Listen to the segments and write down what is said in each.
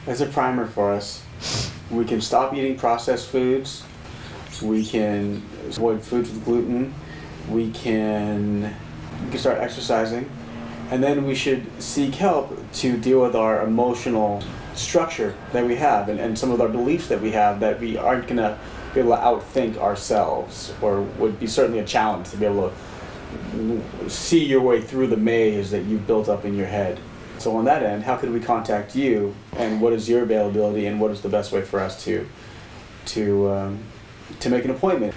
as a primer for us, we can stop eating processed foods, we can avoid foods with gluten, we can start exercising, and then we should seek help to deal with our emotional structure that we have and some of our beliefs that we have that we aren't going to be able to outthink ourselves, or would be certainly a challenge to be able to see your way through the maze that you've built up in your head. So on that end, how could we contact you, and what is your availability, and what is the best way for us to make an appointment?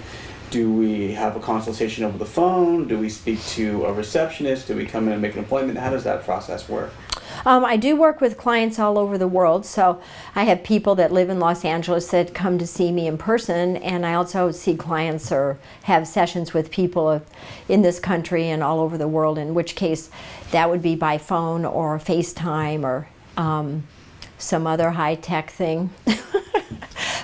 Do we have a consultation over the phone? Do we speak to a receptionist? Do we come in and make an appointment? How does that process work? I do work with clients all over the world, so I have people that live in Los Angeles that come to see me in person, and I also see clients or have sessions with people in this country and all over the world, in which case that would be by phone or FaceTime or some other high-tech thing.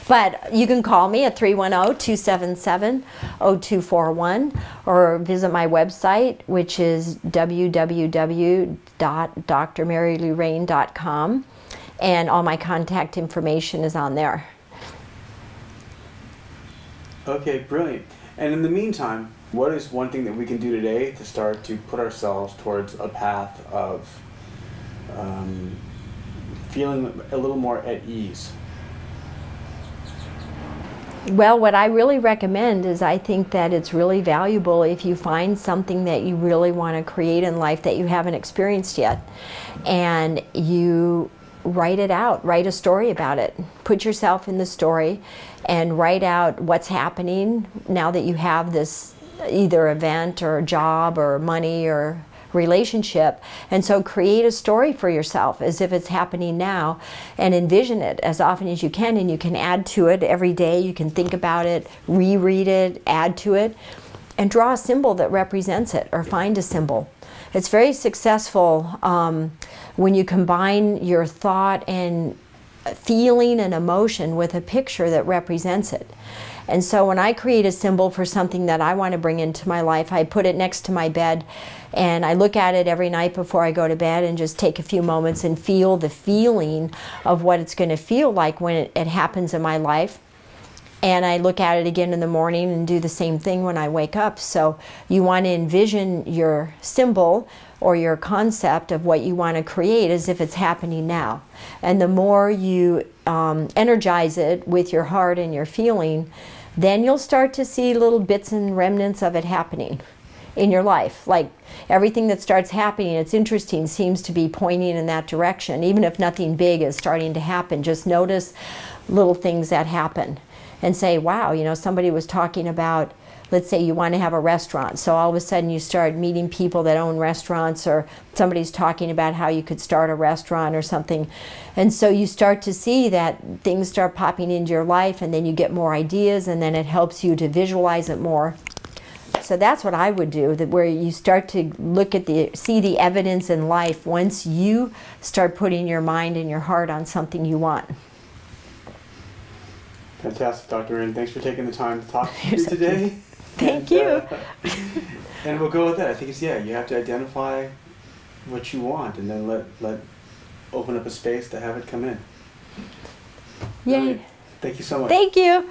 But you can call me at 310-277-0241 or visit my website, which is www.drmarylurane.com, and all my contact information is on there. Okay, brilliant. And in the meantime, what is one thing that we can do today to start to put ourselves towards a path of feeling a little more at ease? Well, what I really recommend is, I think that it's really valuable if you find something that you really want to create in life that you haven't experienced yet, and you write it out, write a story about it. Put yourself in the story and write out what's happening now that you have this either event or job or money or relationship. And so create a story for yourself as if it's happening now, and envision it as often as you can, and you can add to it every day. You can think about it, reread it, add to it, and draw a symbol that represents it, or find a symbol. It's very successful when you combine your thought and feeling and emotion with a picture that represents it. And so when I create a symbol for something that I want to bring into my life, I put it next to my bed, and I look at it every night before I go to bed and just take a few moments and feel the feeling of what it's going to feel like when it happens in my life. And I look at it again in the morning and do the same thing when I wake up. So you want to envision your symbol or your concept of what you want to create as if it's happening now. And the more you energize it with your heart and your feeling, then you'll start to see little bits and remnants of it happening in your life. Like everything that starts happening, it's interesting, seems to be pointing in that direction. Even if nothing big is starting to happen, just notice little things that happen and say, wow, you know, somebody was talking about, let's say you want to have a restaurant, so all of a sudden you start meeting people that own restaurants, or somebody's talking about how you could start a restaurant or something. And so you start to see that things start popping into your life, and then you get more ideas, and then it helps you to visualize it more. So that's what I would do, that where you start to look at see the evidence in life once you start putting your mind and your heart on something you want. Fantastic, Dr. Rane. Thanks for taking the time to talk to me today. Thank you. And we'll go with that. I think it's, yeah, you have to identify what you want, and then let open up a space to have it come in. Yay. Thank you so much. Thank you.